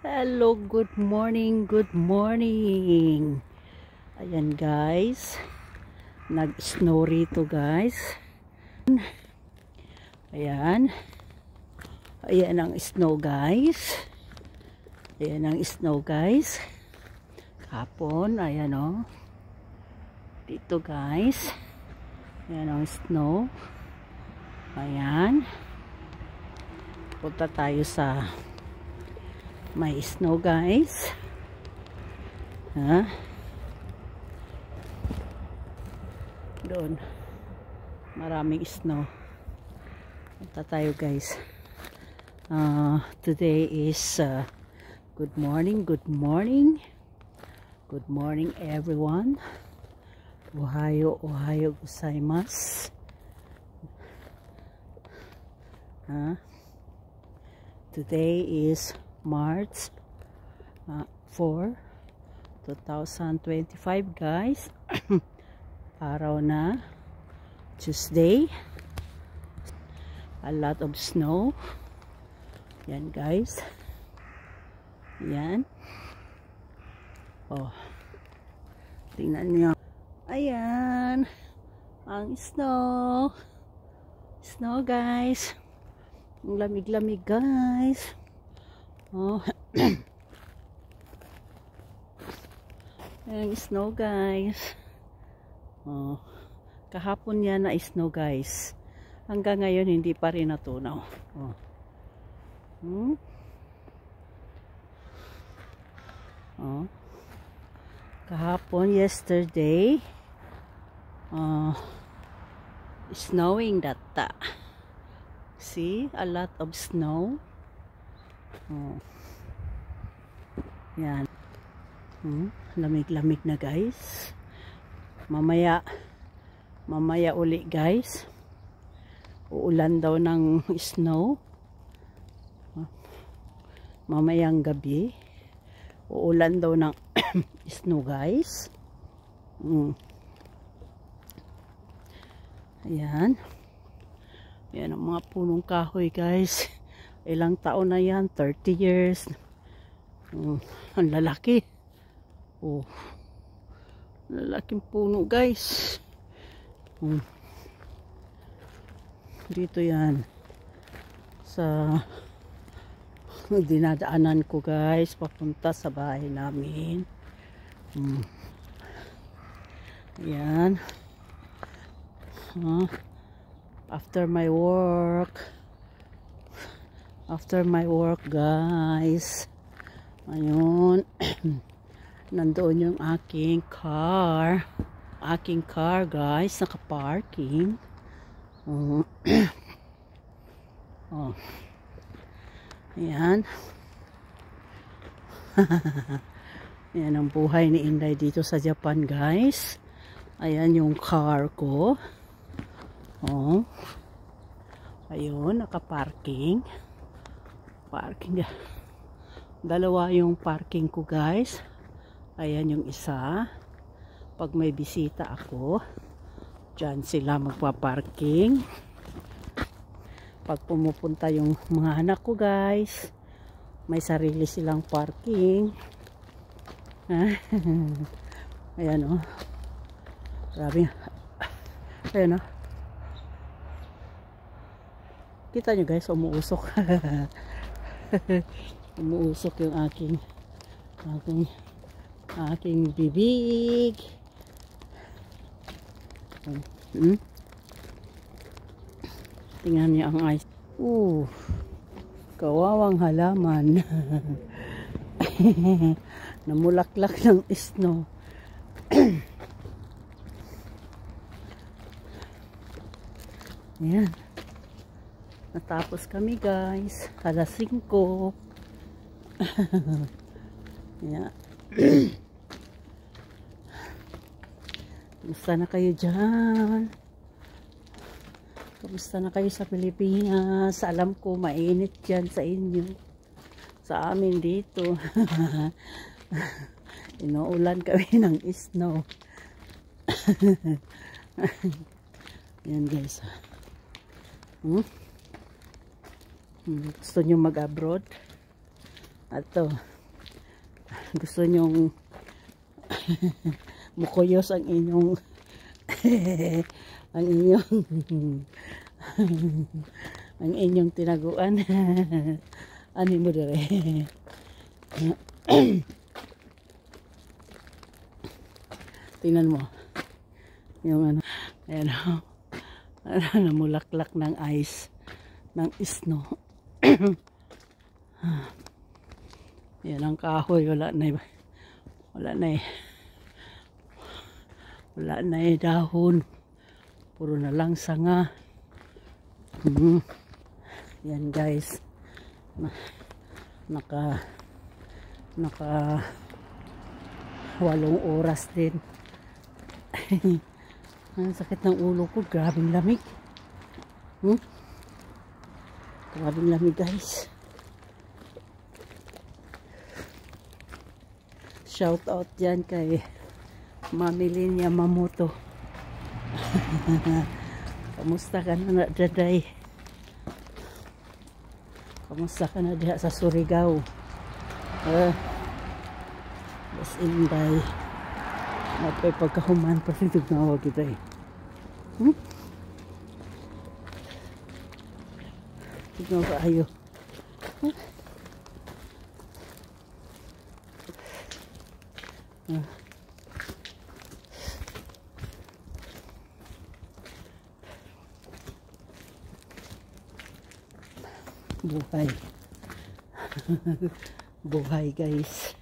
Hello, good morning, good morning. Ayan guys, nag-snow rito guys. Ayan. Ayan ang snow guys. Ayan ang snow guys. Hapon, ayan o. Dito guys. Ayan ang snow. Ayan. Punta tayo sa may snow guys. Ha? Doon. Maraming snow. Punta tayo guys. Today is good morning, good morning. Good morning everyone. Ohayo, ohayo gozaimasu. Today is March 4, 2025 guys. Araw na Tuesday. A lot of snow. Yan guys. Yan. Oh. Tingnan niyo. Ayan. Ang snow. Snow guys. Ang lamig-lamig guys. Oh. Ayan, snow guys. Oh. Kahapon yan na snow guys. Hanggang ngayon hindi pa rin natunaw. Oh. Oh. Kahapon, yesterday, snowing that. See, a lot of snow. Oh. Yan. Lamig-lamig na guys. Mamaya uli guys. Uulan daw ng snow. Mamayang gabi. Uulan daw ng snow guys. Ayan. Yan ang mga punong kahoy guys. Ilang taon na yan? 30 years. Ang lalaki. Oh. Lalaking puno guys. Dito yan. Sa dinadaanan ko guys. Papunta sa bahay namin. Ayan. After my work guys, ayun. Nandoon yung aking car guys, naka-parking. Oh. Ayan. Ayan ang buhay ni Inday dito sa Japan guys. Ayan yung car ko. Oh. Ayun, naka-parking. Dalawa yung parking ko guys. Ayan yung isa. Pag may bisita ako, dyan sila magpa-parking. Pag pumupunta yung mga anak ko guys, may sarili silang parking. Ayan o. Grabe. Ayan o. Kita nyo guys, umuusok. Umuusok yung aking bibig. Tingnan niyo ang ice. Kawawang halaman. Namulaklak ng snow. Ayan. Natapos kami guys. Alas 5. Ayan. Kamusta na kayo dyan? Kamusta na kayo sa Pilipinas? Alam ko mainit dyan sa inyo. Sa amin dito. Inuulan kami ng snow. Yan guys. Gusto nyo mag-abroad? Ato. gusto nyong mukuyos ang inyong ang inyong ang inyong tinaguan. Ano mo dire? Tingnan mo yung ano, ayan o, namulaklak ng ice, ng snow. Yan ang kahoy, wala na dahon, puro na lang sanga. Yan guys, naka 8 oras din. Ang sakit ng ulo ko, grabing lamig. Grabing lamig guys. Shout out dyan kay Mami Linya Mamoto. Kamusta ka na daday? Kamusta ka na diha sa Surigao? As in by mapay pagkahuman pa rin tugnawa kita eh. Tugnawa ka ayo. Buhay. Buhay guys.